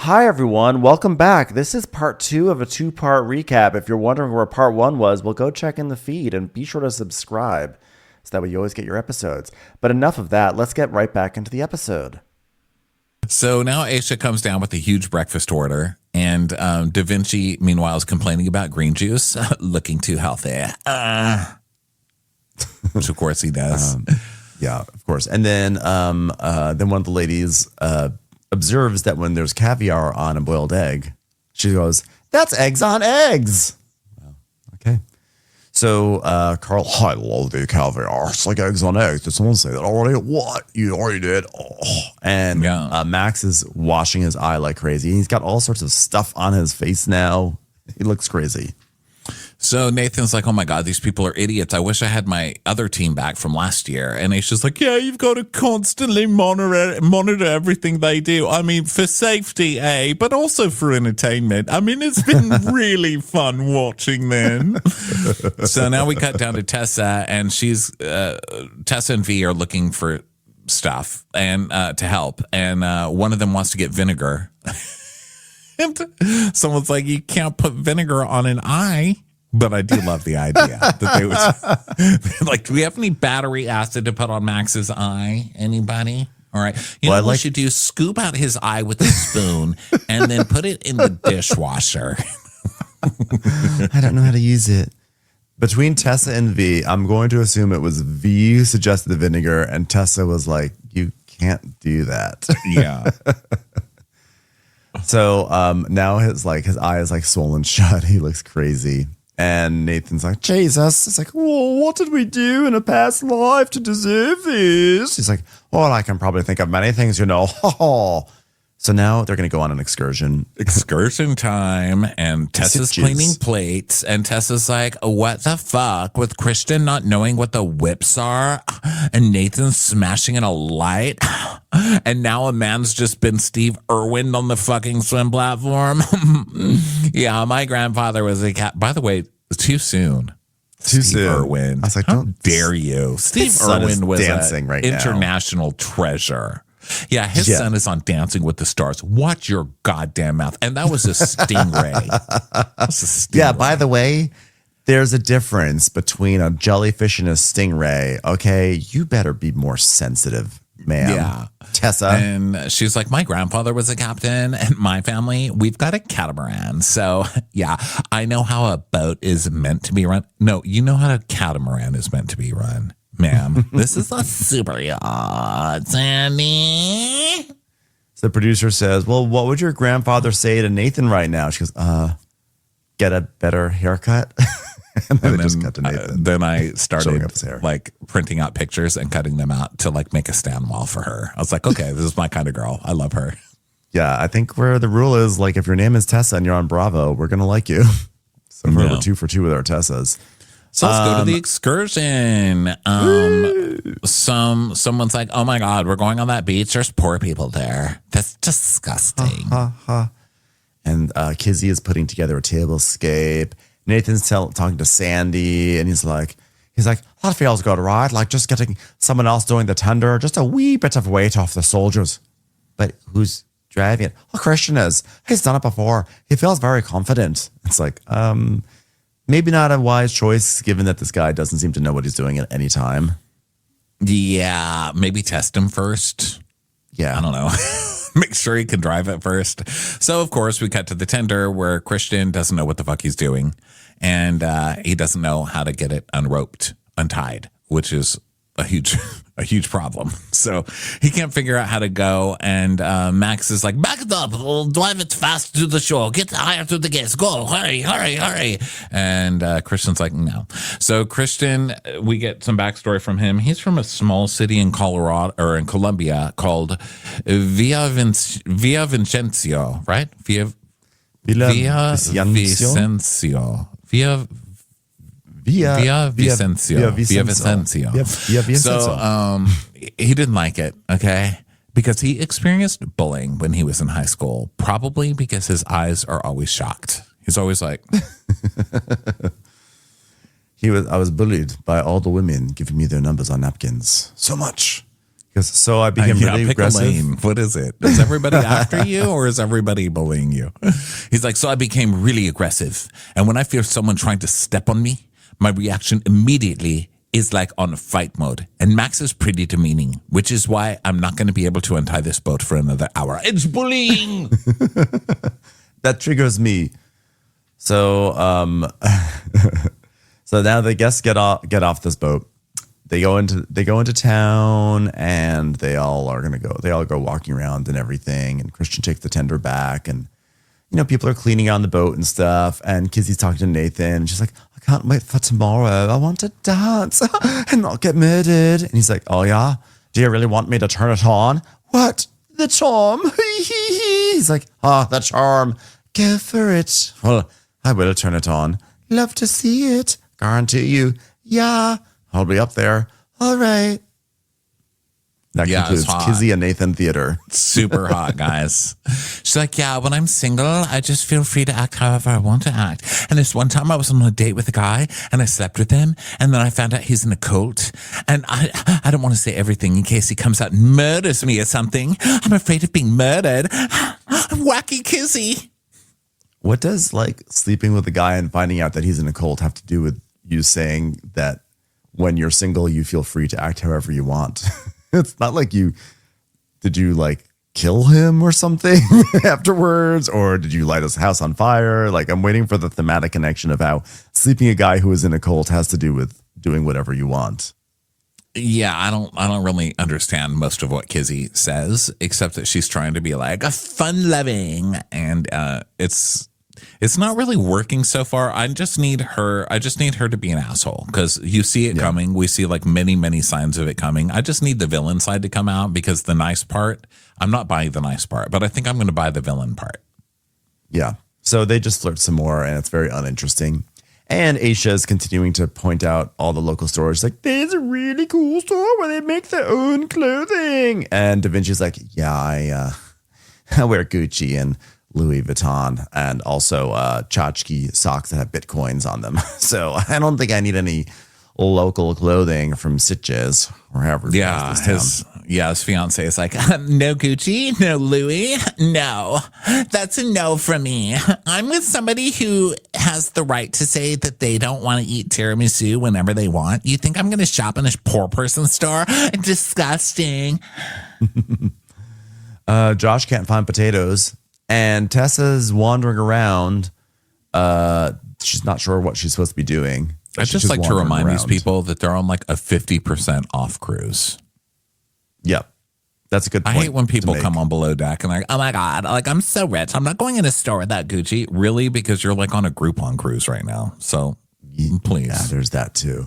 Hi, everyone. Welcome back. This is part two of a two-part recap. If you're wondering where part one was, well, go check in the feed and be sure to subscribe so that way you always get your episodes. But enough of that. Let's get right back into the episode. So now Aisha comes down with a huge breakfast order, and Da Vinci, meanwhile, is complaining about green juice, looking too healthy. Which, of course, he does. Yeah, of course. And then one of the ladies observes that when there's caviar on a boiled egg, she goes, "That's eggs on eggs." Well, okay. So Carl, I love the caviar. It's like eggs on eggs. Did someone say that already? What? You already did? Oh. And Max is washing his eye like crazy. He's got all sorts of stuff on his face now. He looks crazy. So Nathan's like, oh my God, these people are idiots. I wish I had my other team back from last year. And Aisha's like, yeah, you've got to constantly monitor everything they do. I mean, for safety, but also for entertainment. I mean, it's been really fun watching them. So now we cut down to Tessa, and Tessa and V are looking for stuff and to help. And one of them wants to get vinegar. Someone's like, you can't put vinegar on an eye. But I do love the idea that they was like, do we have any battery acid to put on Max's eye? Anybody? All right. You know what we should do? Scoop out his eye with a spoon and then put it in the dishwasher. I don't know how to use it. Between Tessa and V, I'm going to assume it was V who suggested the vinegar, and Tessa was like, you can't do that. Yeah. So now his eye is like swollen shut. He looks crazy. And Nathan's like, Jesus. It's like, well, what did we do in a past life to deserve this? He's like, well, I can probably think of many things, you know. So now they're going to go on an excursion. Excursion time. And Tessa's cleaning plates. And Tessa's like, what the fuck? With Christian not knowing what the whips are. And Nathan smashing in a light. And now a man's just been Steve Irwin on the fucking swim platform. Yeah, my grandfather was a cat. By the way, too soon. Steve Irwin. I was like, how dare you? Steve Irwin was dancing right international treasure. Yeah, his son is on Dancing with the Stars. Watch your goddamn mouth. And that was a stingray. Yeah, by the way, there's a difference between a jellyfish and a stingray. Okay, you better be more sensitive, ma'am. Yeah. Tessa. And she's like, my grandfather was a captain, and my family, we've got a catamaran. So, yeah, I know how a boat is meant to be run. No, you know how a catamaran is meant to be run. Ma'am, this is a super yacht, Sandy. So the producer says, well, what would your grandfather say to Nathan right now? She goes, get a better haircut. and then just cut to Nathan. Then I started like printing out pictures and cutting them out to like make a stand wall for her. I was like, okay, this is my kind of girl. I love her. Yeah, I think where the rule is, like, if your name is Tessa and you're on Bravo, we're going to like you. So we're 2 for 2 with our Tessas. So let's go to the excursion. Someone's like, oh my God, we're going on that beach. There's poor people there. That's disgusting. And Kizzy is putting together a tablescape. Nathan's talking to Sandy, and he's like, that feels good, right? Like just getting someone else doing the tender, just a wee bit of weight off the soldiers. But who's driving it? Oh, Christian is. He's done it before. He feels very confident. It's like, maybe not a wise choice, given that this guy doesn't seem to know what he's doing at any time. Yeah, maybe test him first. Yeah. I don't know. Make sure he can drive it first. So, of course, we cut to the tender where Christian doesn't know what the fuck he's doing. And he doesn't know how to get it untied, which is a huge problem. So he can't figure out how to go. And Max is like, back it up. We'll drive it fast to the shore. Get higher to the gates. Go. Hurry. And Christian's like, no. So Christian, we get some backstory from him. He's from a small city in Colorado or in Colombia called Villavicencio, right? Villavicencio. Villavicencio. So he didn't like it, okay? Because he experienced bullying when he was in high school, probably because his eyes are always shocked. He's always like... I was bullied by all the women giving me their numbers on napkins. So much. Because so I became really pick aggressive. a lane. What is it? Is everybody after you or is everybody bullying you? He's like, so I became really aggressive. And when I feel someone trying to step on me, my reaction immediately is like on fight mode. And Max is pretty demeaning, which is why I'm not going to be able to untie this boat for another hour. It's bullying. That triggers me. So, so now the guests get off this boat. They go into town, and they all go walking around and everything. And Christian takes the tender back, and people are cleaning on the boat and stuff. And Kizzy's talking to Nathan, and she's like, "I can't wait for tomorrow. I want to dance and not get murdered." And he's like, "Oh yeah, do you really want me to turn it on? What, the charm?" He's like, "Ah, the charm. Go for it." "Well, I will turn it on. Love to see it. Guarantee you. Yeah. I'll be up there." All right. That concludes Kizzy and Nathan Theater. Super hot, guys. She's like, yeah, when I'm single, I just feel free to act however I want to act. And this one time I was on a date with a guy and I slept with him. And then I found out he's in a cult. And I don't want to say everything in case he comes out and murders me or something. I'm afraid of being murdered. I'm wacky Kizzy. What does sleeping with a guy and finding out that he's in a cult have to do with you saying that when you're single, you feel free to act however you want? It's not like did you kill him or something afterwards? Or did you light his house on fire? I'm waiting for the thematic connection of how sleeping a guy who is in a cult has to do with doing whatever you want. Yeah, I don't really understand most of what Kizzy says, except that she's trying to be like a fun-loving, and it's not really working so far. I just need her to be an asshole, because you see it coming. We see many, many signs of it coming. I just need the villain side to come out, because the nice part, I'm not buying the nice part, but I think I'm going to buy the villain part. Yeah. So they just flirt some more, and it's very uninteresting. And Aisha is continuing to point out all the local stores. There's a really cool store where they make their own clothing. And Da Vinci's like, yeah, I wear Gucci and Louis Vuitton, and also tchotchke socks that have bitcoins on them. So I don't think I need any local clothing from Sitges or however. Yeah, his fiance is like, no Gucci, no Louis, no. That's a no from me. I'm with somebody who has the right to say that they don't want to eat tiramisu whenever they want. You think I'm going to shop in a poor person's store? Disgusting. Josh can't find potatoes. And Tessa's wandering around. She's not sure what she's supposed to be doing. I just like to remind these people that they're on a 50% off cruise. Yep. That's a good point. I hate when people come on Below Deck and oh my God, I'm so rich. I'm not going in a store without Gucci. Really? Because you're on a Groupon cruise right now. So please. Yeah, there's that too.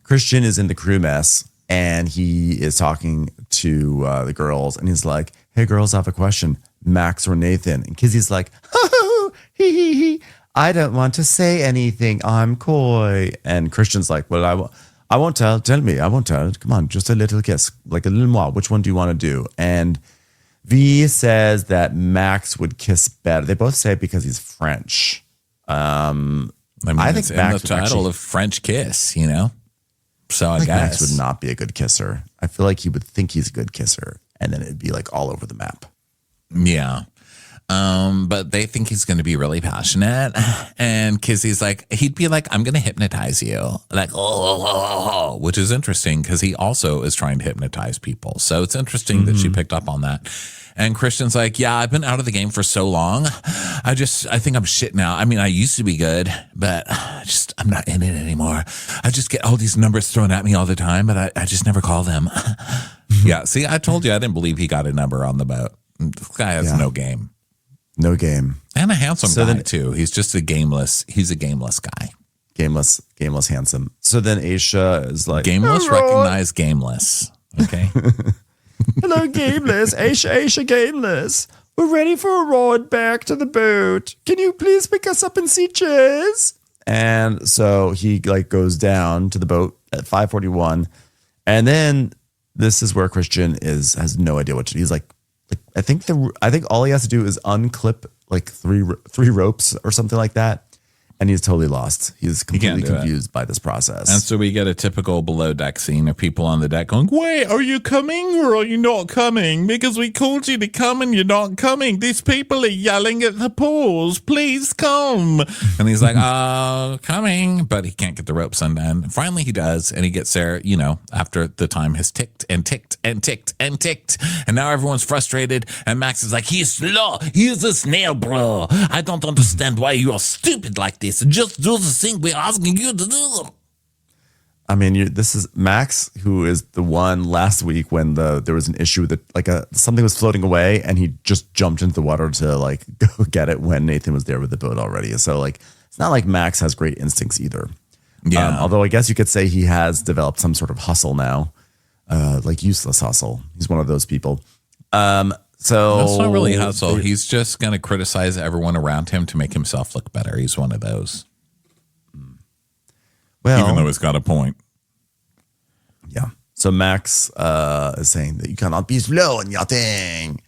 Christian is in the crew mess, and he is talking to the girls, and he's like, "Hey girls, I have a question. Max or Nathan?" And Kizzy's like, "Oh, he. I don't want to say anything. I'm coy." And Christian's like, "Well, I won't tell. Tell me. I won't tell. Come on, just a little kiss, a little more. Which one do you want to do?" And V says that Max would kiss better. They both say it because he's French. I think it's Max in the title of French Kiss, So I guess Max would not be a good kisser. I feel like he would think he's a good kisser, and then it'd be all over the map. Yeah. But they think he's going to be really passionate. And Kizzy's he'd be like, "I'm going to hypnotize you." Which is interesting because he also is trying to hypnotize people. So it's interesting that she picked up on that. And Christian's like, "Yeah, I've been out of the game for so long. I think I'm shit now. I mean, I used to be good, but I'm not in it anymore. I just get all these numbers thrown at me all the time, but I just never call them." Yeah. See, I told you I didn't believe he got a number on the boat. This guy has no game. No game. And a handsome guy, too. He's just a gameless guy. Gameless, handsome. So then Aisha is like, "Gameless, recognize gameless." Okay. "Hello, gameless. Aisha, gameless. We're ready for a ride back to the boat. Can you please pick us up in Sitges?" And so he goes down to the boat at 5:41. And then this is where Christian has no idea what to do. He's like, I think all he has to do is unclip three ropes or something like that, And he's totally lost. He's completely do it. confused by this process. And so we get a typical below deck scene of people on the deck going, wait, are you coming or are you not coming? Because we called you to come and you're not coming. These people are yelling at the pools. Please come. And he's like, coming. But he can't get the ropes undone. Finally he does. And he gets there, you know, after the time has ticked and ticked and ticked and ticked. And now everyone's frustrated. And Max is like, he's slow. He's a snail, bro. I don't understand why you are stupid like this. Just do the thing we're asking you to do. I mean, this is Max, who is the one last week when there was an issue that something was floating away, and he just jumped into the water to like go get it when Nathan was there with the boat already. So like, it's not like Max has great instincts either. Yeah. Although I guess you could say he has developed some sort of hustle now, like useless hustle. He's one of those people. So that's not really hustle. He's just going to criticize everyone around him to make himself look better. He's one of those. Well, even though he's got a point. Yeah. So Max is saying that you cannot be slow in your thing.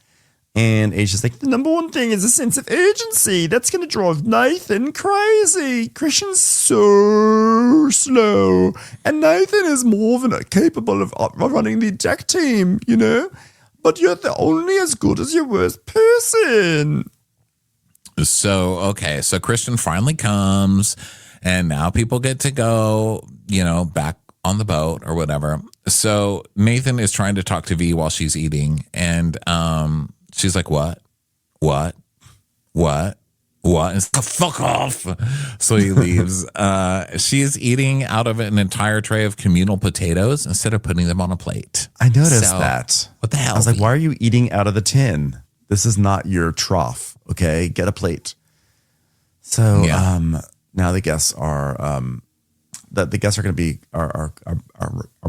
And Asia's like, the number one thing is a sense of urgency. That's going to drive Nathan crazy. Christian's so slow. And Nathan is more than capable of running the deck team, you know? But you're only as good as your worst person. So Christian finally comes, and now people get to go, you know, back on the boat or whatever. So Nathan is trying to talk to V while she's eating, and she's like, what? And it's like, fuck off. So he leaves. She is eating out of an entire tray of communal potatoes instead of putting them on a plate. I noticed that. What the hell? I was like, why are you eating out of the tin? This is not your trough. Okay, get a plate. So now the guests are the guests are going to be are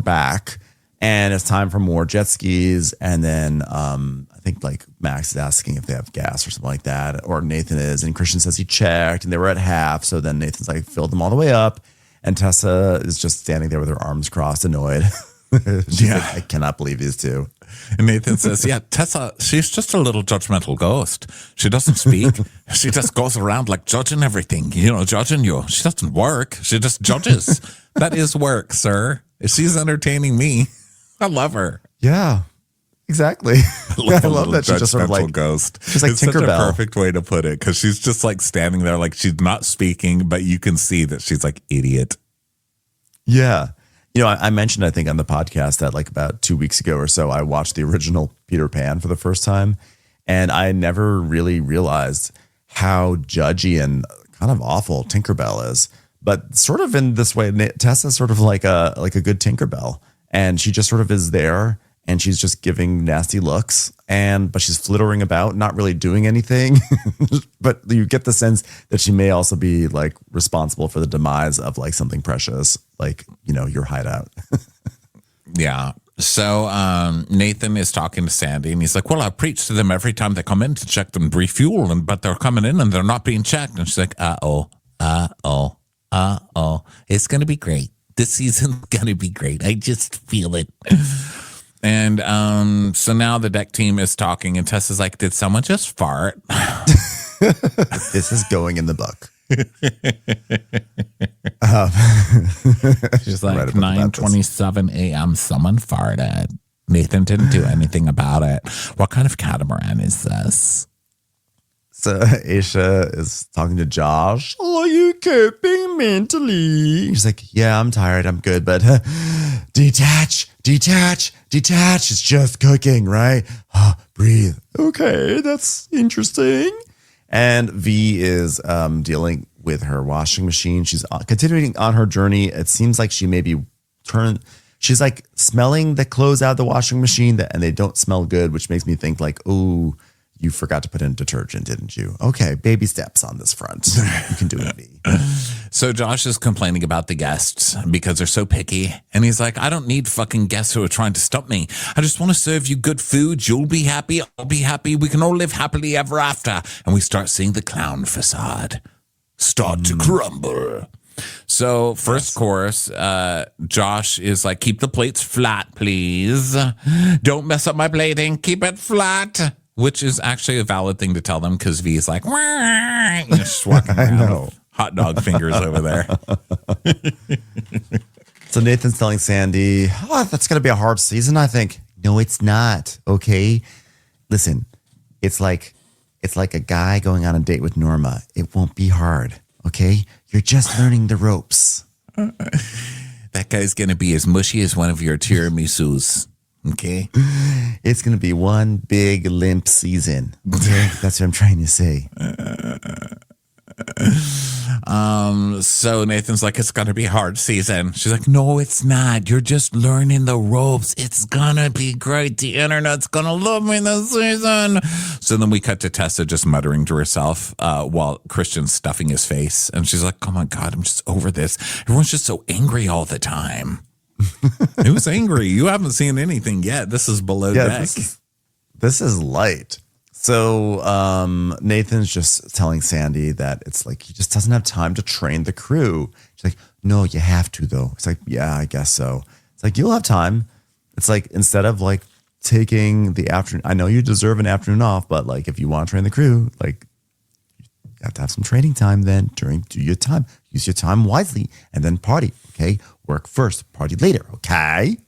back, and it's time for more jet skis. And then I think like Max is asking if they have gas or something like that, or Nathan is, and Christian says he checked and they were at half. So then Nathan's like filled them all the way up, and Tessa is just standing there with her arms crossed, annoyed. She's like, I cannot believe these two. And Nathan says, yeah, Tessa, she's just a little judgmental ghost. She doesn't speak. She just goes around like judging everything, you know, judging you. She doesn't work. She just judges. That is work, sir. She's entertaining me. I love her. Yeah, exactly. I love that she's just sort of like ghost. She's like it's such a Tinkerbell. perfect way to put it, because she's just like standing there like she's not speaking, but you can see that she's like idiot. Yeah. You know, I mentioned, I think, on the podcast that like about 2 weeks ago or so, I watched the original Peter Pan for the first time. And I never really realized how judgy and kind of awful Tinkerbell is. But sort of in this way, Tessa's sort of like a good Tinkerbell. And she just sort of is there, and she's just giving nasty looks, but she's flittering about, not really doing anything. But you get the sense that she may also be like responsible for the demise of like something precious, like, you know, your hideout. Yeah. So Nathan is talking to Sandy, and he's like, well, I preach to them every time they come in to check them refuel, but they're coming in and they're not being checked. And she's like, it's going to be great. This season's going to be great. I just feel it. And so now the deck team is talking, and Tessa's like, did someone just fart? This is going in the book. She's like, 9:27 a.m. Someone farted. Nathan didn't do anything about it. What kind of catamaran is this? So Aisha is talking to Josh. Are you coping mentally? He's like, yeah, I'm tired. I'm good. But detach. It's just cooking, right? Breathe. Okay, that's interesting. And V is dealing with her washing machine. She's continuing on her journey. It seems like she may be she's like smelling the clothes out of the washing machine and they don't smell good, which makes me think like, oh, you forgot to put in detergent, didn't you? Okay, baby steps on this front. You can do it, V. So Josh is complaining about the guests because they're so picky. And he's like, I don't need fucking guests who are trying to stump me. I just want to serve you good food. You'll be happy. I'll be happy. We can all live happily ever after. And we start seeing the clown facade start to crumble. So first course, Josh is like, keep the plates flat, please. Don't mess up my plating. Keep it flat. Which is actually a valid thing to tell them, because V is like, just walking around with hot dog fingers over there. So Nathan's telling Sandy, oh, that's going to be a hard season, I think. No, it's not. Okay. Listen, it's like a guy going on a date with Norma. It won't be hard. Okay. You're just learning the ropes. That guy's going to be as mushy as one of your tiramisus. Okay. It's going to be one big limp season. Okay. That's what I'm trying to say. So Nathan's like, it's gonna be a hard season. She's like, no, it's not. You're just learning the ropes. It's gonna be great. The internet's gonna love me this season. So then we cut to Tessa just muttering to herself while Christian's stuffing his face. And she's like, oh my God, I'm just over this. Everyone's just so angry all the time. Who's angry? You haven't seen anything yet. This is below deck. This is light. So Nathan's just telling Sandy that it's like he just doesn't have time to train the crew. She's like, no, you have to, though. It's like, yeah, I guess so. It's like, you'll have time. It's like, instead of like taking the afternoon, I know you deserve an afternoon off, but like if you want to train the crew, like you have to have some training time then do your time. Use your time wisely and then party, okay? Work first, party later, okay?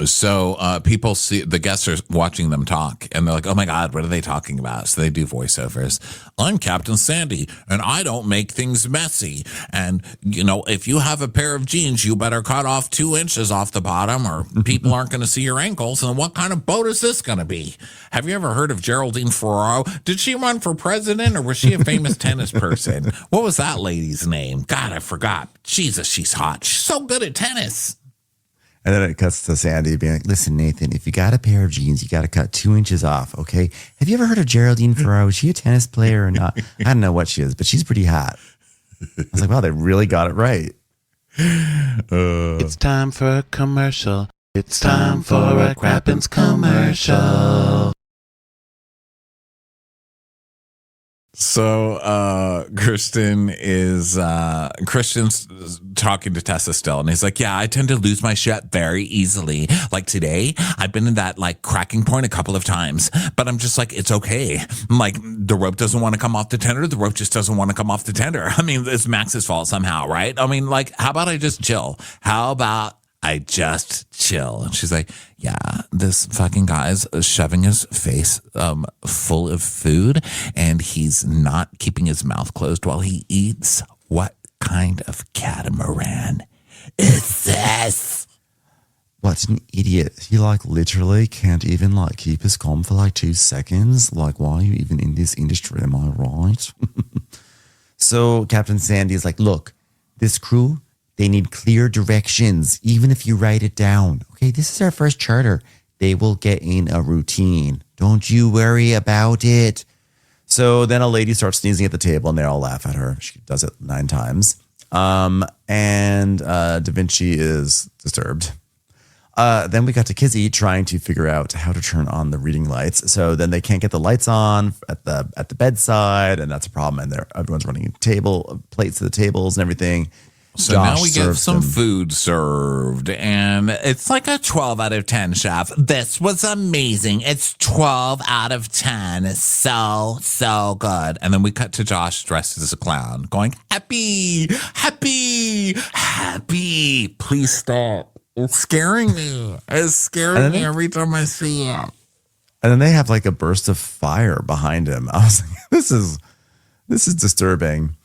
So people see, the guests are watching them talk and they're like, oh my God, what are they talking about? So they do voiceovers. I'm Captain Sandy and I don't make things messy. And, you know, if you have a pair of jeans, you better cut off 2 inches off the bottom or people aren't going to see your ankles. And what kind of boat is this going to be? Have you ever heard of Geraldine Ferraro? Did she run for president or was she a famous tennis person? What was that lady's name? God, I forgot. Jesus, she's hot. She's so good at tennis. And then it cuts to Sandy being like, listen, Nathan, if you got a pair of jeans, you got to cut 2 inches off, okay? Have you ever heard of Geraldine Ferraro? Is she a tennis player or not? I don't know what she is, but she's pretty hot. I was like, wow, they really got it right. It's time for a commercial. It's time for a Crappens commercial. So Christian's talking to Tessa still, and he's like, yeah, I tend to lose my shit very easily. Like today, I've been in that like cracking point a couple of times, but I'm just like, it's okay. Like the rope doesn't want to come off the tender. The rope just doesn't want to come off the tender. I mean, it's Max's fault somehow, right? I mean, like, how about I just chill? How about I just chill? And she's like, yeah, this fucking guy's shoving his face full of food and he's not keeping his mouth closed while he eats. What kind of catamaran is this? What an idiot. He like literally can't even like keep his calm for like 2 seconds. Like, why are you even in this industry? Am I right? So Captain Sandy is like, look, this crew, they need clear directions, even if you write it down. Okay, this is our first charter. They will get in a routine. Don't you worry about it. So then a lady starts sneezing at the table and they all laugh at her. She does it 9 times. And Da Vinci is disturbed. Then we got to Kizzy trying to figure out how to turn on the reading lights. So then they can't get the lights on at the bedside, and that's a problem. And everyone's running plates to the tables and everything. So Josh now we get some them. food served, and it's like a 12 out of 10, chef. This was amazing. It's 12 out of 10. So good. And then we cut to Josh dressed as a clown going, happy, happy, happy. Please stop. It's scaring me. It's scaring me every time I see it. And then they have like a burst of fire behind him. I was like, this is disturbing.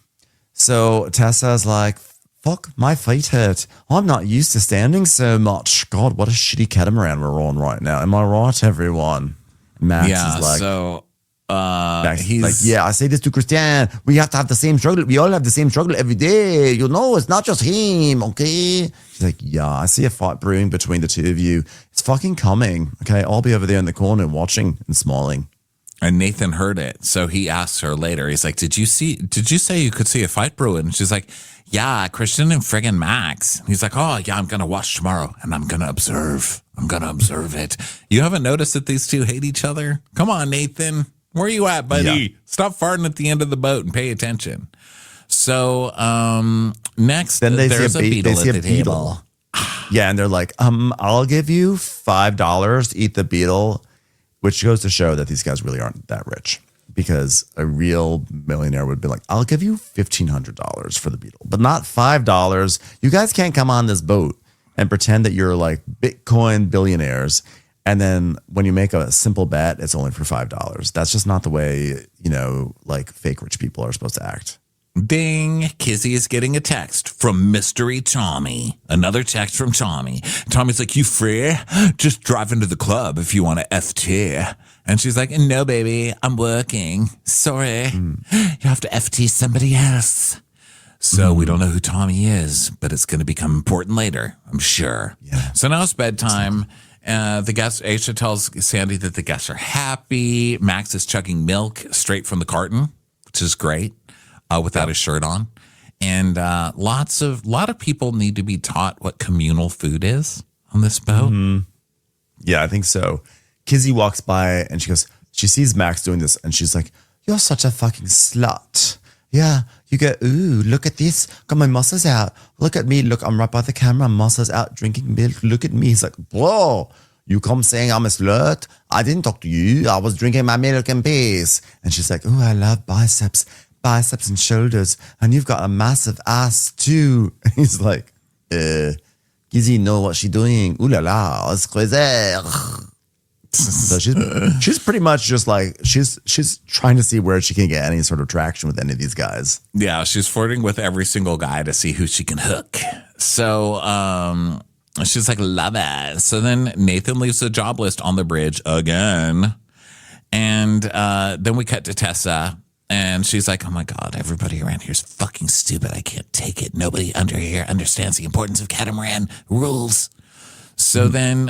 So Tessa's like, fuck, my feet hurt. I'm not used to standing so much. God, what a shitty catamaran we're on right now. Am I right, everyone? Max is like, he's like, yeah, I say this to Christian. We have to have the same struggle. We all have the same struggle every day. You know, it's not just him, okay? She's like, yeah, I see a fight brewing between the two of you. It's fucking coming, okay? I'll be over there in the corner watching and smiling. And Nathan heard it. So he asks her later, he's like, did you say you could see a fight brewing? And she's like, yeah, Christian and friggin' Max. He's like, oh, yeah, I'm going to watch tomorrow and I'm going to observe. I'm going to observe it. You haven't noticed that these two hate each other? Come on, Nathan. Where are you at, buddy? Yeah. Stop farting at the end of the boat and pay attention. So next, then there's a beetle at the table. Yeah, and they're like, I'll give you $5 to eat the beetle, which goes to show that these guys really aren't that rich. because a real millionaire would be like, I'll give you $1,500 for the Beetle, but not $5. You guys can't come on this boat and pretend that you're like Bitcoin billionaires. And then when you make a simple bet, it's only for $5. That's just not the way, like fake rich people are supposed to act. Ding. Kizzy is getting a text from Mystery Tommy. Another text from Tommy. Tommy's like, you free? Just drive into the club if you want to FT. And she's like, no, baby, I'm working. Sorry. You have to FT somebody else. So we don't know who Tommy is, but it's going to become important later, I'm sure. Yeah. So now it's bedtime. The guests, Aisha tells Sandy that the guests are happy. Max is chugging milk straight from the carton, which is great, without his shirt on. And a lot of people need to be taught what communal food is on this boat. Mm-hmm. Yeah, I think so. Kizzy walks by and she sees Max doing this and she's like, you're such a fucking slut. Yeah, you go, ooh, look at this. Got my muscles out. Look at me. Look, I'm right by the camera. Muscles out, drinking milk. Look at me. He's like, whoa, you come saying I'm a slut? I didn't talk to you. I was drinking my milk in peace. And she's like, ooh, I love biceps and shoulders. And you've got a massive ass too. And he's like, Kizzy know what she's doing. Ooh la la, it's crazy. So she's pretty much just like she's trying to see where she can get any sort of traction with any of these guys. Yeah, she's flirting with every single guy to see who she can hook. So she's like, love it. So then Nathan leaves the job list on the bridge again. And then we cut to Tessa. And she's like, oh my God, everybody around here is fucking stupid. I can't take it. Nobody under here understands the importance of catamaran rules. So then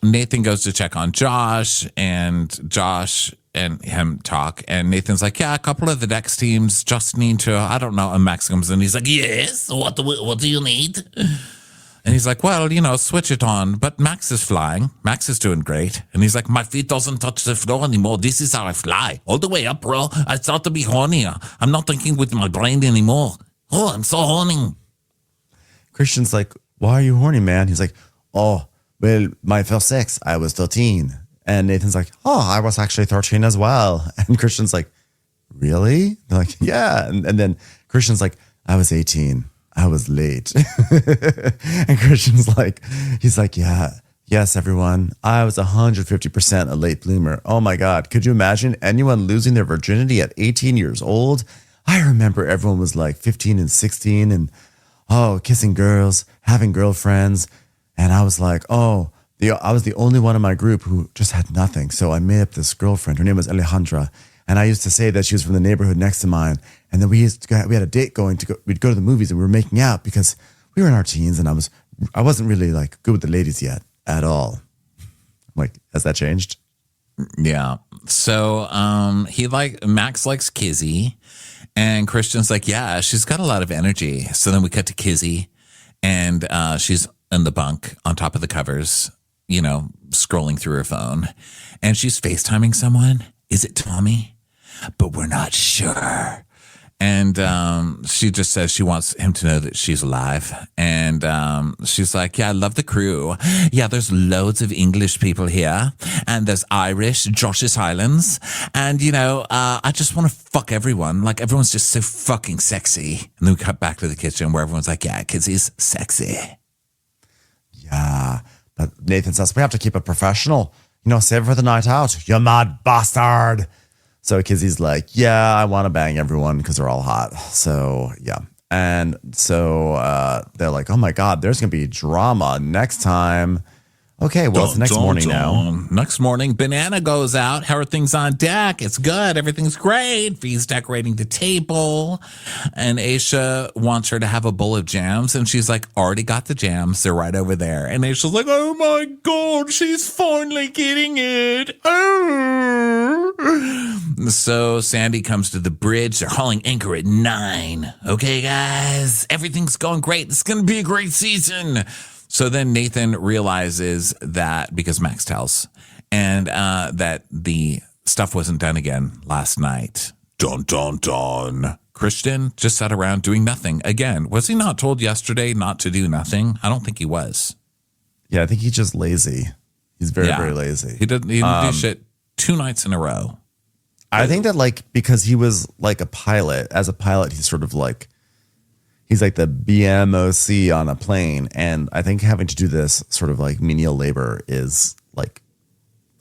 Nathan goes to check on Josh and him talk. And Nathan's like, yeah, a couple of the Dex teams just need to, I don't know. And Max comes in. He's like, yes, what do you need? And he's like, well, switch it on. But Max is flying. Max is doing great. And he's like, my feet doesn't touch the floor anymore. This is how I fly. All the way up, bro. I start to be hornier. I'm not thinking with my brain anymore. Oh, I'm so horny. Christian's like, why are you horny, man? He's like, oh, well, my first sex, I was 13. And Nathan's like, oh, I was actually 13 as well. And Christian's like, really? They're like, yeah. And then Christian's like, I was 18. I was late. And Christian's like, he's like, yeah, yes, everyone. I was 150% a late bloomer. Oh my God. Could you imagine anyone losing their virginity at 18 years old? I remember everyone was like 15 and 16 and, kissing girls, having girlfriends. And I was like, I was the only one in my group who just had nothing. So I made up this girlfriend. Her name was Alejandra. And I used to say that she was from the neighborhood next to mine. And then we had a date we'd go to the movies and we were making out because we were in our teens and I wasn't really like good with the ladies yet at all. Like, has that changed? Yeah. So Max likes Kizzy and Christian's like, yeah, she's got a lot of energy. So then we cut to Kizzy and she's in the bunk on top of the covers, scrolling through her phone and she's FaceTiming someone. Is it Tommy? But we're not sure. And she just says she wants him to know that she's alive. And she's like, yeah, I love the crew. Yeah, there's loads of English people here. And there's Irish, Josh's Highlands. And, I just want to fuck everyone. Like, everyone's just so fucking sexy. And then we cut back to the kitchen where everyone's like, yeah, Kizzy's sexy. Yeah. But Nathan says, we have to keep it professional. Save it for the night out. You mad bastard. So Kizzy's like, yeah, I want to bang everyone because they're all hot. So, yeah. And so they're like, oh, my God, there's going to be drama next time. Okay, well, it's the next morning now. Next morning, Banana goes out. How are things on deck? It's good. Everything's great. V's decorating the table. And Aisha wants her to have a bowl of jams. And she's like, already got the jams. They're right over there. And Aisha's like, oh, my God, she's finally getting it. Oh. So Sandy comes to the bridge. They're hauling anchor at 9. Okay, guys, everything's going great. It's going to be a great season. So then Nathan realizes that, because Max tells, and that the stuff wasn't done again last night. Dun, dun, dun. Christian just sat around doing nothing again. Was he not told yesterday not to do nothing? I don't think he was. Yeah, I think he's just lazy. He's very, very lazy. He didn't do shit 2 nights in a row. I think that like because he was like a pilot. As a pilot, he's sort of like he's like the BMOC on a plane, and I think having to do this sort of like menial labor is like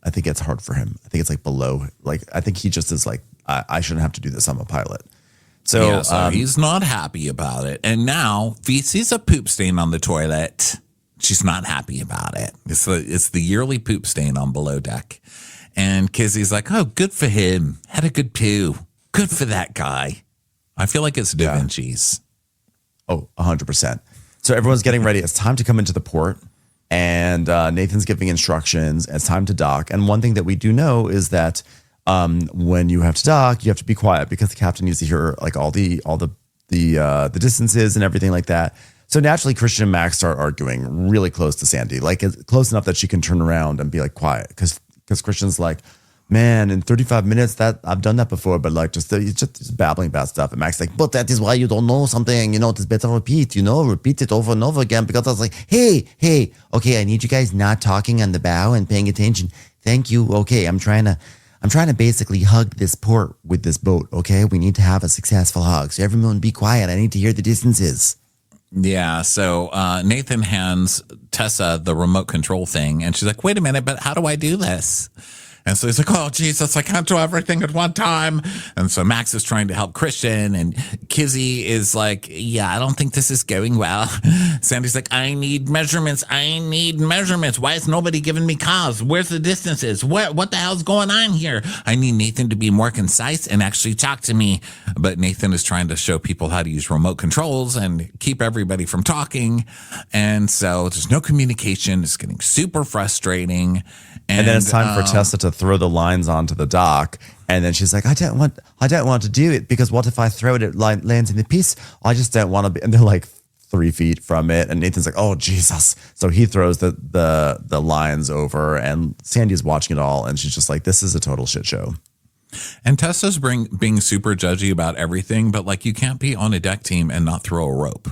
I think it's hard for him. I think it's like below. Like I think he just is like I shouldn't have to do this. I'm a pilot. So, he's not happy about it. And now he sees a poop stain on the toilet. She's not happy about it. It's the yearly poop stain on below deck. And Kizzy's like, oh, good for him. Had a good poo. Good for that guy. I feel like it's Da Vinci's. Oh, 100%. So everyone's getting ready. It's time to come into the port. And Nathan's giving instructions. It's time to dock. And one thing that we do know is that when you have to dock, you have to be quiet because the captain needs to hear like all the distances and everything like that. So naturally, Christian and Max start arguing really close to Sandy, like close enough that she can turn around and be like quiet. Because Christian's like, man, in 35 minutes that I've done that before, but like just babbling about stuff. And Max is like, but that is why you don't know something. It's better repeat. Repeat it over and over again. Because I was like, hey, okay, I need you guys not talking on the bow and paying attention. Thank you. Okay, I'm trying to basically hug this port with this boat, okay? We need to have a successful hug. So everyone be quiet. I need to hear the distances. Yeah, so Nathan hands Tessa the remote control thing, and she's like, wait a minute, but how do I do this? And so he's like, oh, Jesus, I can't do everything at one time. And so Max is trying to help Christian, and Kizzy is like, yeah, I don't think this is going well. Sandy's like, I need measurements. Why is nobody giving me calls? Where's the distances? What the hell's going on here? I need Nathan to be more concise and actually talk to me. But Nathan is trying to show people how to use remote controls and keep everybody from talking. And so there's no communication. It's getting super frustrating. And then it's time for Tessa to throw the lines onto the dock. And then she's like, I don't want to do it because what if I throw it lands in the piece? I just don't want to be. And they're like 3 feet from it. And Nathan's like, oh, Jesus. So he throws the lines over, and Sandy's watching it all. And she's just like, this is a total shit show. And Tessa's being super judgy about everything. But like, you can't be on a deck team and not throw a rope.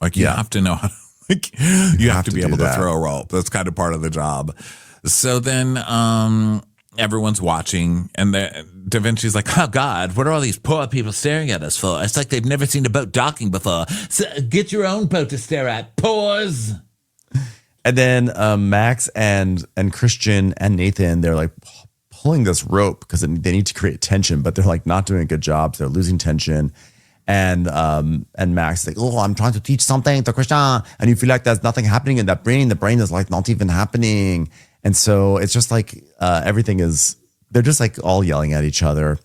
Like you have to know how you have to be able to throw a rope. That's kind of part of the job. So then everyone's watching, and Da Vinci's like, oh, God, what are all these poor people staring at us for? It's like they've never seen a boat docking before. So get your own boat to stare at. Pause. And then Max and Christian and Nathan, they're like pulling this rope because they need to create tension, but they're like not doing a good job. So they're losing tension. And Max is like, oh, I'm trying to teach something to Christian. And you feel like there's nothing happening in that brain. The brain is like not even happening. And so it's just like everything is, they're just like all yelling at each other.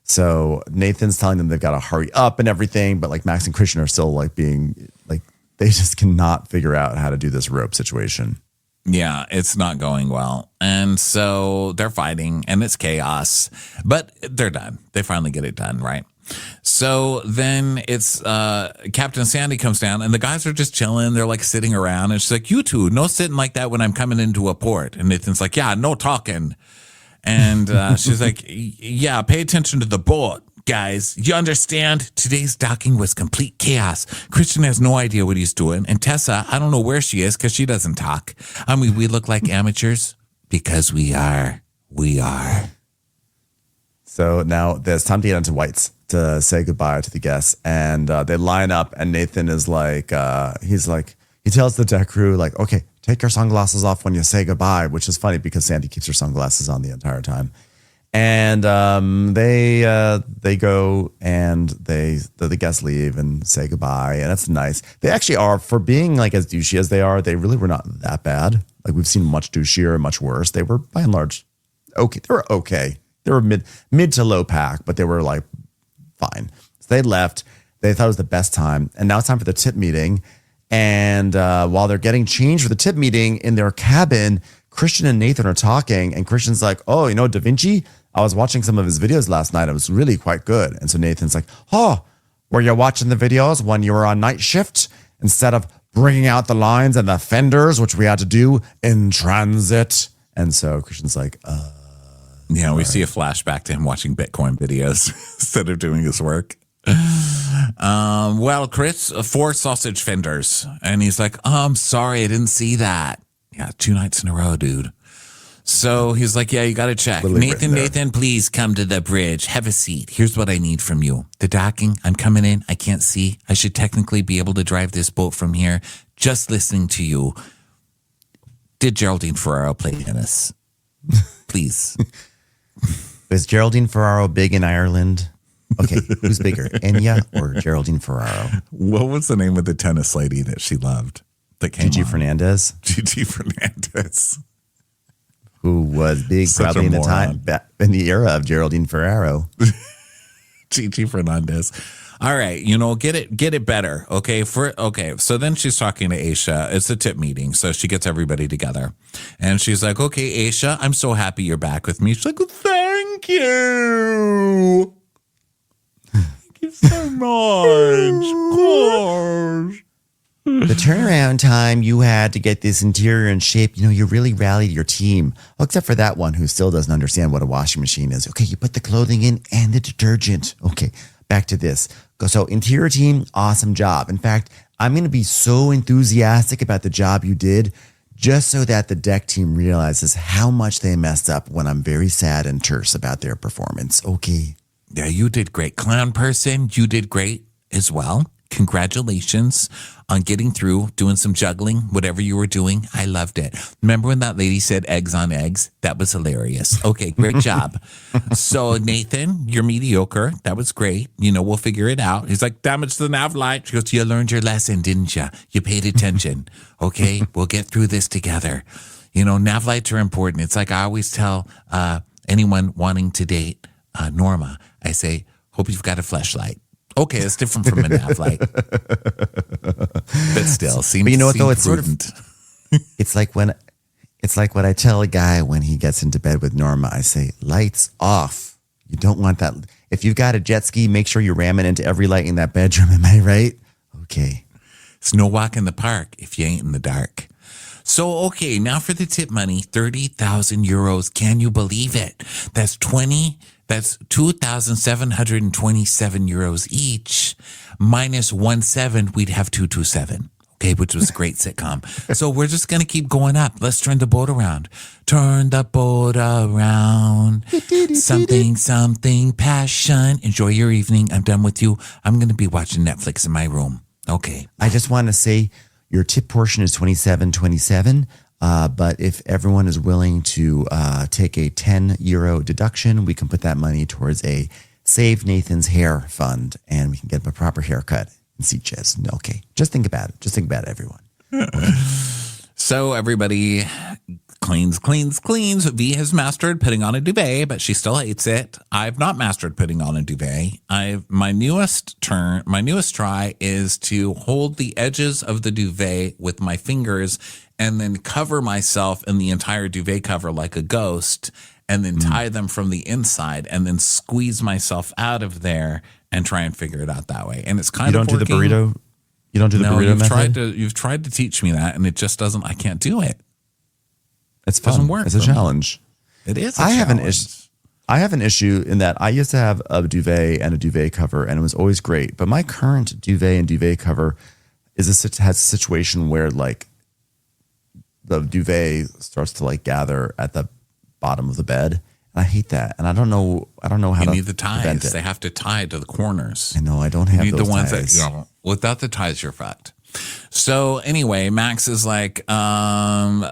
So Nathan's telling them they've got to hurry up and everything. But like Max and Christian are still like being like, they just cannot figure out how to do this rope situation. Yeah, it's not going well. And so they're fighting and it's chaos, but they're done. They finally get it done, right? So then it's Captain Sandy comes down, and the guys are just chilling. They're like sitting around, and she's like, you two, no sitting like that when I'm coming into a port. And Nathan's like, yeah, no talking. And she's like, yeah, pay attention to the boat, guys. You understand? Today's docking was complete chaos. Christian has no idea what he's doing. And Tessa, I don't know where she is because she doesn't talk. I mean, we look like amateurs because we are. So now there's time to get into whites to say goodbye to the guests. And they line up, and Nathan is like, he tells the deck crew, like, okay, take your sunglasses off when you say goodbye, which is funny because Sandy keeps her sunglasses on the entire time. And they go, and the guests leave and say goodbye. And that's nice. They actually are, for being like as douchey as they are, they really were not that bad. Like we've seen much douchier and much worse. They were by and large okay. They were okay. They were mid to low pack, but they were like fine. So they left. They thought it was the best time. And now it's time for the tip meeting. And while they're getting changed for the tip meeting in their cabin, Christian and Nathan are talking. And Christian's like, oh, Da Vinci? I was watching some of his videos last night. It was really quite good. And so Nathan's like, oh, were you watching the videos when you were on night shift instead of bringing out the lines and the fenders, which we had to do in transit? And so Christian's like, yeah, we see a flashback to him watching Bitcoin videos instead of doing his work. Well, Chris, 4 sausage fenders. And he's like, oh, I'm sorry, I didn't see that. Yeah, 2 nights in a row, dude. So he's like, yeah, you got to check. Literally written there. Nathan, please come to the bridge. Have a seat. Here's what I need from you. The docking, I'm coming in. I can't see. I should technically be able to drive this boat from here. Just listening to you. Did Geraldine Ferraro play tennis? Please. Is Geraldine Ferraro big in Ireland? Okay, who's bigger, Enya or Geraldine Ferraro? What was the name of the tennis lady that she loved? That came Gigi on? Fernandez, Gigi Fernandez. who was big Such probably a in the moron. in the era of Geraldine Ferraro. Gigi Fernandez. All right, get it better. Okay. So then she's talking to Aisha. It's a tip meeting. So she gets everybody together. And she's like, okay, Aisha, I'm so happy you're back with me. She's like, thank you. Thank you so much. Of course. The turnaround time you had to get this interior in shape, you really rallied your team. Well, except for that one who still doesn't understand what a washing machine is. Okay, you put the clothing in and the detergent. Okay, back to this. So interior team, awesome job. In fact, I'm going to be so enthusiastic about the job you did just so that the deck team realizes how much they messed up when I'm very sad and terse about their performance. Okay. Yeah, you did great. Clown person, you did great as well. Congratulations on getting through, doing some juggling, whatever you were doing. I loved it. Remember when that lady said eggs on eggs? That was hilarious. Okay, great job. So Nathan, you're mediocre. That was great. We'll figure it out. He's like, damage the nav light. She goes, you learned your lesson, didn't you? You paid attention. Okay, we'll get through this together. Nav lights are important. It's like I always tell anyone wanting to date Norma, I say, hope you've got a fleshlight. Okay, it's different from a nav light. But still, seems But you know what though? It's prudent. It's like what I tell a guy when he gets into bed with Norma. I say, lights off. You don't want that. If you've got a jet ski, make sure you ram it into every light in that bedroom. Am I right? Okay. It's no walk in the park if you ain't in the dark. So, okay, now for the tip money, 30,000 euros. Can you believe it? That's 2,727 euros each. Minus 1,700, we'd have 227. Okay, which was a great sitcom. So we're just going to keep going up. Let's turn the boat around. Turn the boat around. Something, passion. Enjoy your evening. I'm done with you. I'm going to be watching Netflix in my room. Okay. I just want to say your tip portion is 27.27. But if everyone is willing to take a 10 euro deduction, we can put that money towards a Save Nathan's Hair fund, and we can get him a proper haircut in Sitges. Okay, just think about it. Just think about it, everyone. So everybody cleans. V has mastered putting on a duvet, but she still hates it. I've not mastered putting on a duvet. My newest try is to hold the edges of the duvet with my fingers and then cover myself in the entire duvet cover like a ghost, and then tie them from the inside and then squeeze myself out of there and try and figure it out that way. And it's kind of You don't do the burrito? You don't do the burrito method? You've tried to teach me that, and it just doesn't, I can't do it. It's fun. Doesn't work It's a for me. challenge. It is a I challenge. have an issue in that I used to have a duvet and a duvet cover, and it was always great. But my current duvet and duvet cover has a situation where like the duvet starts to like gather at the bottom of the bed. And I hate that. And I don't know how You to need the prevent ties. it. They have to tie to the corners. I know I don't have You need those the ones ties. that, without the ties, you're fucked. So anyway, Max is like, can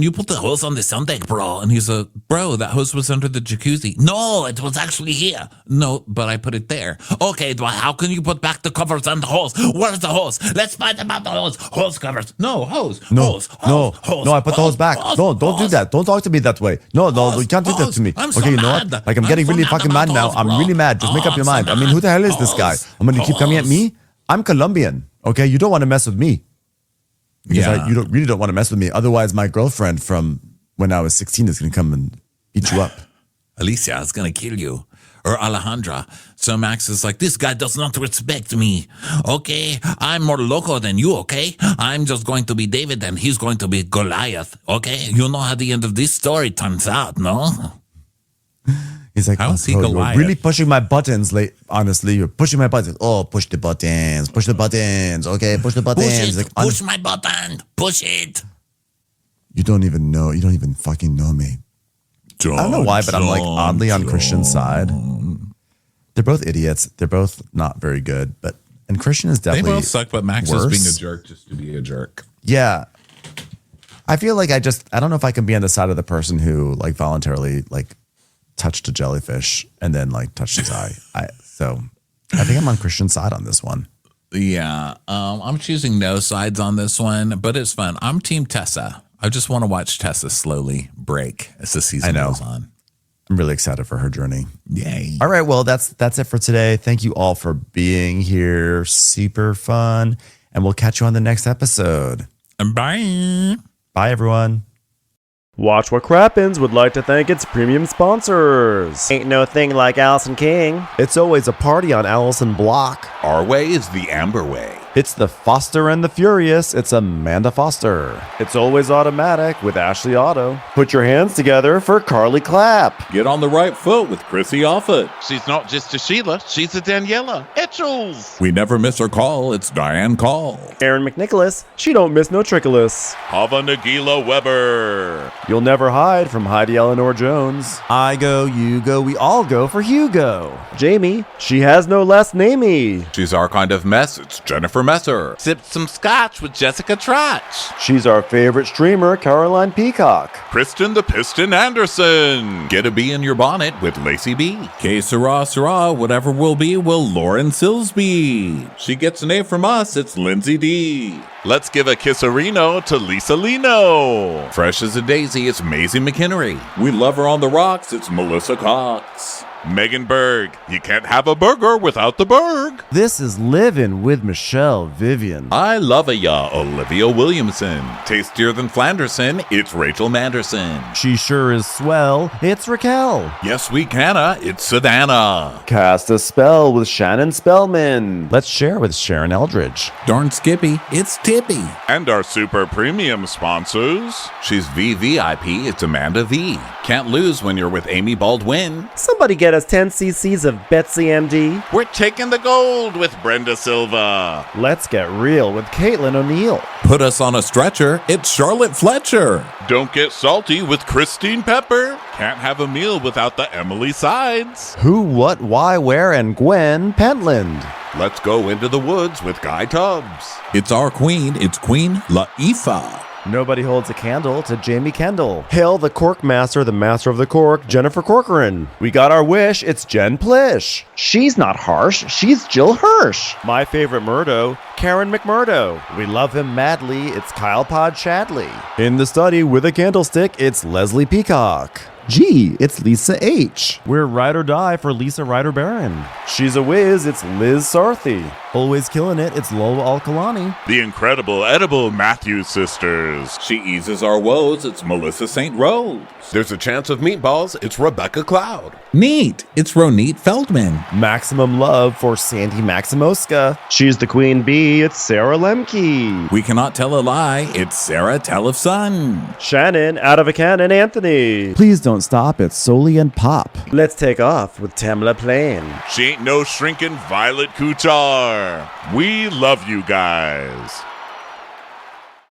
you put the hose on the sun deck, bro? And he's like, bro, that hose was under the jacuzzi. No, it was actually here. No, but I put it there. Okay, well, how can you put back the covers on the hose? Where's the hose? Let's find about the hose. Hose covers. No, hose. No, hose. no, hose, no, I put the hose back. hose, No, don't do hose. that. Don't talk to me that way. No, Hose, you can't do that hose. to me. I'm so Okay, you know mad. what? Like, I'm I'm getting so really mad fucking about mad now. hose, I'm bro. really mad. Just make up your I'm so mind. I mean, mad. who the hell is this guy? Hose. I'm going to keep coming at me. I'm Colombian. Okay, you don't want to mess with me. Because you really don't want to mess with me. Otherwise, my girlfriend from when I was 16 is going to come and beat you up. Alicia is going to kill you. Or Alejandra. So Max is like, this guy does not respect me. Okay, I'm more local than you, okay? I'm just going to be David and he's going to be Goliath, okay? You know how the end of this story turns out, no? He's like, How is he bro, Goliath? you're really pushing my buttons. Honestly, you're pushing my buttons. Oh, push the buttons. Push the buttons. Okay, push the buttons. Push it. Like, Push my button. Push it. you You don't even know. You don't even fucking know me. I don't know why, but I'm like oddly on Christian's side. They're both idiots. They're both not very good, and Christian is definitely They both suck, but Max worse. is being a jerk just to be a jerk. Yeah. I feel like I don't know if I can be on the side of the person who like voluntarily like touched a jellyfish and then like touched his eye. So I think I'm on Christian's side on this one. Yeah. I'm choosing no sides on this one, but it's fun. I'm Team Tessa. I just want to watch Tessa slowly break as the season goes on. I'm really excited for her journey. Yay. All right. Well, that's it for today. Thank you all for being here. Super fun. And we'll catch you on the next episode. Bye. Bye, everyone. Watch What Crappens would like to thank its premium sponsors. Ain't no thing like Allison King. It's always a party on Allison Block. Our way is the Amber way. It's the Foster and the Furious. It's Amanda Foster. It's always automatic with Ashley Auto. Put your hands together for Carly Clapp. Get on the right foot with Chrissy Offit. She's not just a Sheila, she's a Daniela. Etchels. We never miss her call. It's Diane Call. Aaron McNicholas. She don't miss no trickolas. Hava Nagila Weber. You'll never hide from Heidi Eleanor Jones. I go, you go, we all go for Hugo. Jamie. She has no last namey. She's our kind of mess. It's Jennifer Messer. Sipped some scotch with Jessica Trotch. She's our favorite streamer, Caroline Peacock. Kristen the Piston Anderson. Get a bee in your bonnet with Lacey B. Que sera, whatever will be, will Lauren Silsby. She gets an A from us. It's Lindsay D. Let's give a kisserino to Lisa Lino. Fresh as a daisy, it's Maisie McHenry. We love her on the rocks. It's Melissa Cox. Megan Berg. You can't have a burger without the Berg. This is Livin' with Michelle Vivian. I love ya, Olivia Williamson. Tastier than Flanderson, it's Rachel Manderson. She sure is swell. It's Raquel. Yes, we canna, it's Savannah. Cast a spell with Shannon Spellman. Let's share with Sharon Eldridge. Darn Skippy, it's Tippy. And our super premium sponsors. She's VVIP, it's Amanda V. Can't lose when you're with Amy Baldwin. Somebody get us 10 cc's of Betsy MD. We're taking the gold with Brenda Silva. Let's get real with Caitlin O'Neill. Put us on a stretcher, it's Charlotte Fletcher. Don't get salty with Christine Pepper. Can't have a meal without the Emily Sides. Who, what, why, where, and Gwen Pentland. Let's go into the woods with Guy Tubbs. It's our queen, it's Queen Laifah. Nobody holds a candle to Jamie Kendall. Hail the Cork Master, the Master of the Cork, Jennifer Corcoran. We got our wish, it's Jen Plish. She's not harsh, she's Jill Hirsch. My favorite Murdo, Karen McMurdo. We love him madly, it's Kyle Pod Shadley. In the study with a candlestick, it's Leslie Peacock. Gee, it's Lisa H. We're ride or die for Lisa Ryder Barron. She's a whiz, it's Liz Sarthy. Always killing it, it's Lola Alkalani. The incredible edible Matthews sisters. She eases our woes, it's Melissa St. Rose. There's a chance of meatballs, it's Rebecca Cloud. Neat, it's Ronit Feldman. Maximum love for Sandy Maximoska. She's the queen bee, it's Sarah Lemke. We cannot tell a lie, it's Sarah Telefson. Shannon, out of a cannon, Anthony. Please don't stop, it's Soli and Pop. Let's take off with Tamla Plain. She ain't no shrinking Violet Couture. We love you guys.